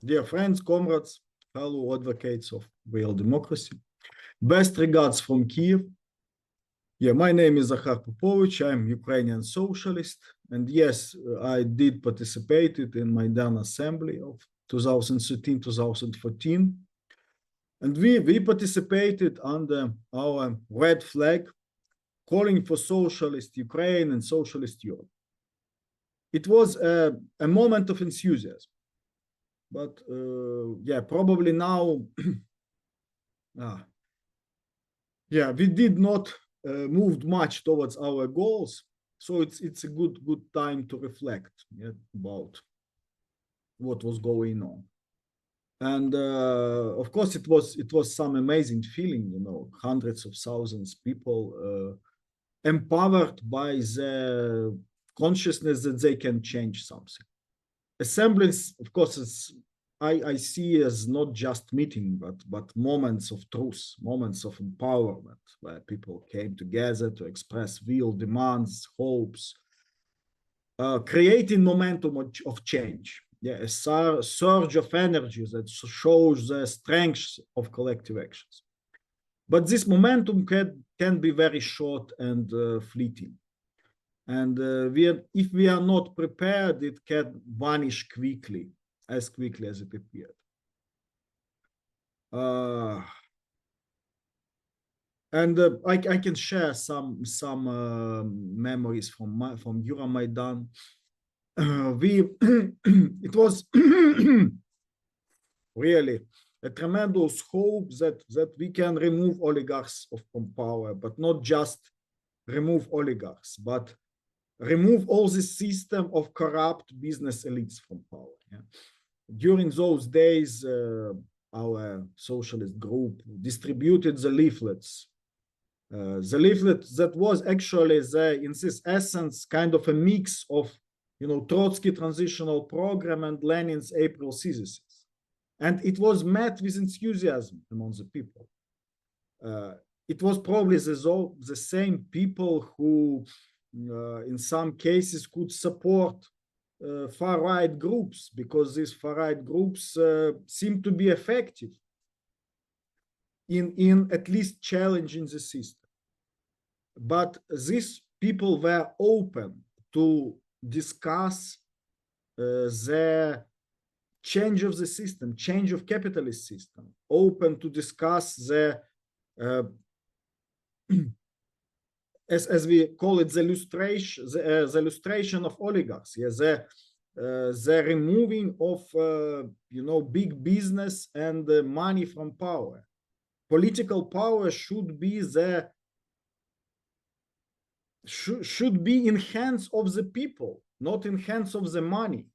Dear friends, comrades, fellow advocates of real democracy, best regards from Kiev. My name is Zakhar Popovych. I'm Ukrainian socialist, and yes, I did participate in Maidan Assembly of 2013-2014, and we participated under our red flag, calling for socialist Ukraine and socialist Europe. It was a moment of enthusiasm. But probably now, we did not move much towards our goals. So it's a good time to reflect about what was going on. And of course, it was some amazing feeling, hundreds of thousands of people empowered by the consciousness that they can change something. Assemblies, of course, I see as not just meeting, but moments of truth, moments of empowerment, where people came together to express real demands, hopes, creating momentum of change. A surge of energy that shows the strength of collective actions. But this momentum can be very short and fleeting. And if we are not prepared, it can vanish as quickly as it appeared. I can share some memories from Euromaidan. It was really a tremendous hope that we can remove oligarchs from power, but not just remove oligarchs, but remove all the system of corrupt business elites from power. During those days, our socialist group distributed the leaflets. The leaflet that was actually in this essence kind of a mix of Trotsky transitional program and Lenin's April thesis. And it was met with enthusiasm among the people. It was probably the same people who in some cases could support far-right groups, because these far-right groups seem to be effective in at least challenging the system. But these people were open to discuss the change of the system, change of capitalist system, open to discuss the as we call it, the illustration of oligarchs, the removing of big business and money from power. Political power should be in hands of the people, not in hands of the money.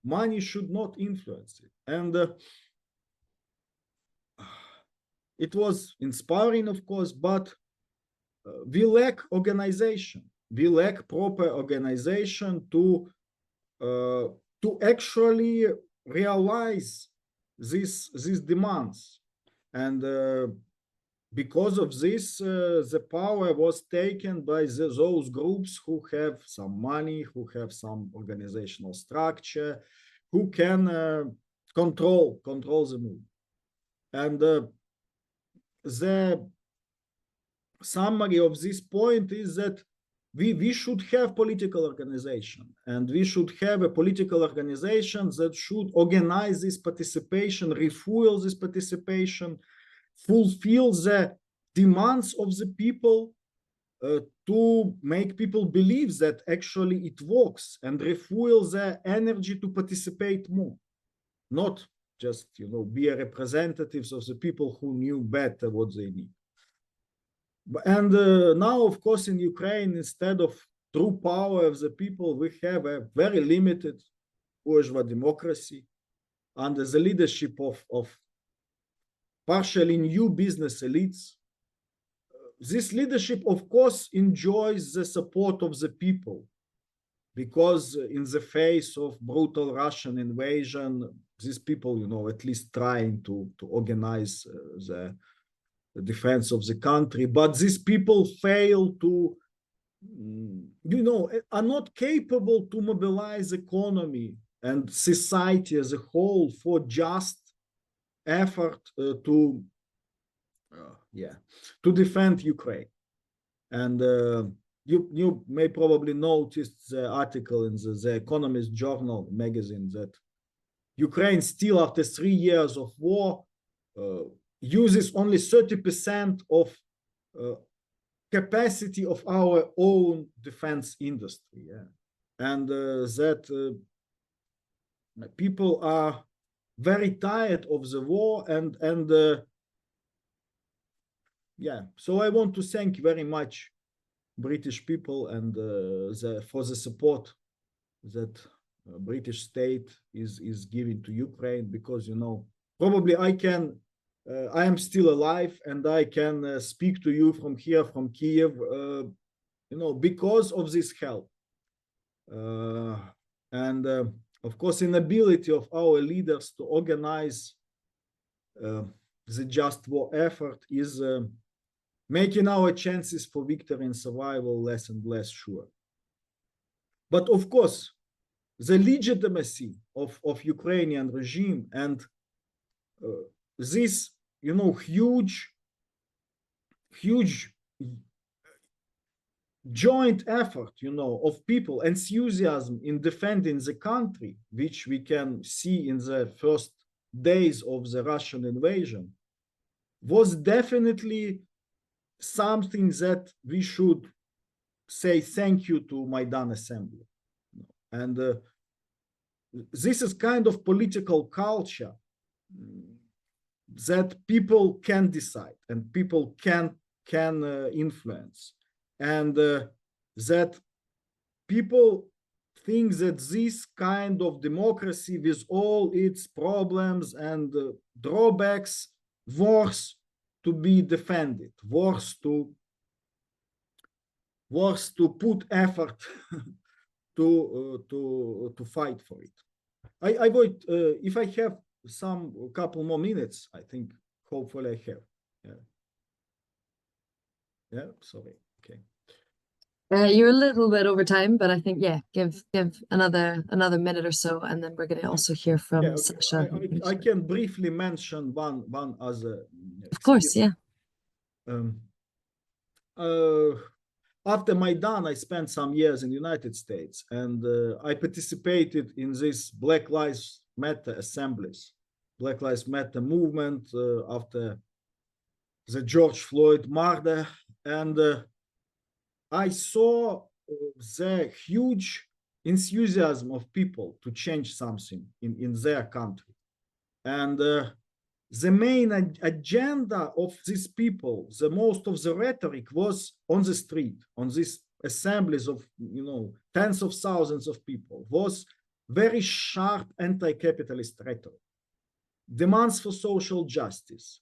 Money should not influence it. And it was inspiring, of course, but we lack organization. We lack proper organization to actually realize these demands. And because of this, the power was taken by those groups who have some money, who have some organizational structure, who can control the movement. And the summary of this point is that we should have political organization, and we should have a political organization that should organize this participation, refuel this participation, fulfill the demands of the people, to make people believe that actually it works, and refuel their energy to participate more, not just be representatives of the people who knew better what they need. And now, of course, in Ukraine, instead of true power of the people, we have a very limited bourgeois democracy under the leadership of partially new business elites. This leadership, of course, enjoys the support of the people, because in the face of brutal Russian invasion, these people, at least trying to organize the defense of the country, but these people fail to, are not capable to mobilize economy and society as a whole for just effort to defend Ukraine. And you may probably noticed the article in the Economist Journal magazine that Ukraine still, after 3 years of war, uses only 30% of capacity of our own defense industry. Yeah? And that people are very tired of the war, and yeah. So I want to thank very much British people and for the support that British state is giving to Ukraine, because probably I am still alive and I can speak to you from here, from Kiev, because of this help. And of course, inability of our leaders to organize the just war effort is making our chances for victory and survival less and less sure. But of course, the legitimacy of Ukrainian regime and this, huge joint effort, of people, enthusiasm in defending the country, which we can see in the first days of the Russian invasion, was definitely something that we should say thank you to Maidan Assembly. And this is kind of political culture that people can decide and people can influence, and that people think that this kind of democracy, with all its problems and drawbacks, worth to be defended, worth to put effort to fight for it. I would, if I have a couple more minutes, I think hopefully I have. Yeah, sorry. Okay. You're a little bit over time, but I think give another minute or so, and then we're going to also hear from Sasha. I can briefly mention one other. Of course, yeah. After Maidan, I spent some years in the United States, and I participated in this Black Lives Matter assemblies, Black Lives Matter movement after the George Floyd murder, and I saw the huge enthusiasm of people to change something in their country. And the main agenda of these people, the most of the rhetoric was on the street, on these assemblies of, tens of thousands of people, was very sharp anti-capitalist rhetoric. Demands for social justice,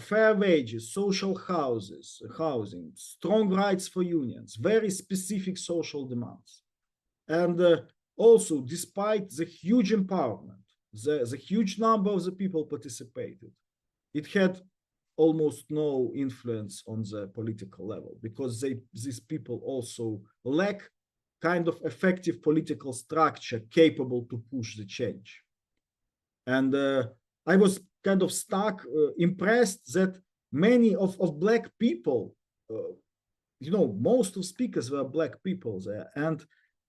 fair wages, social housing, strong rights for unions, very specific social demands. And also, despite the huge empowerment, the huge number of the people participated, it had almost no influence on the political level, because these people also lack kind of effective political structure capable to push the change. And I was kind of impressed that many of Black people, most of speakers were Black people there and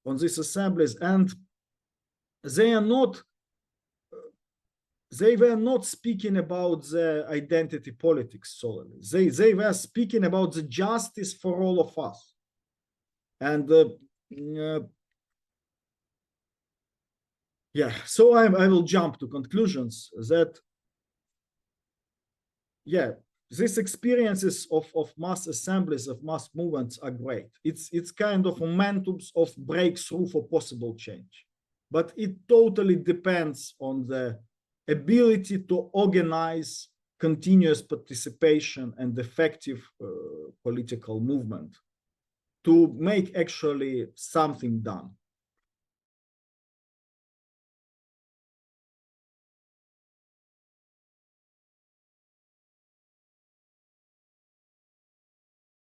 on these assemblies, and they were not speaking about the identity politics solely. They were speaking about the justice for all of us. And so I will jump to conclusions that, these experiences of mass assemblies, of mass movements are great. It's kind of momentums of breakthrough for possible change. But it totally depends on the ability to organize continuous participation and effective political movement to make actually something done.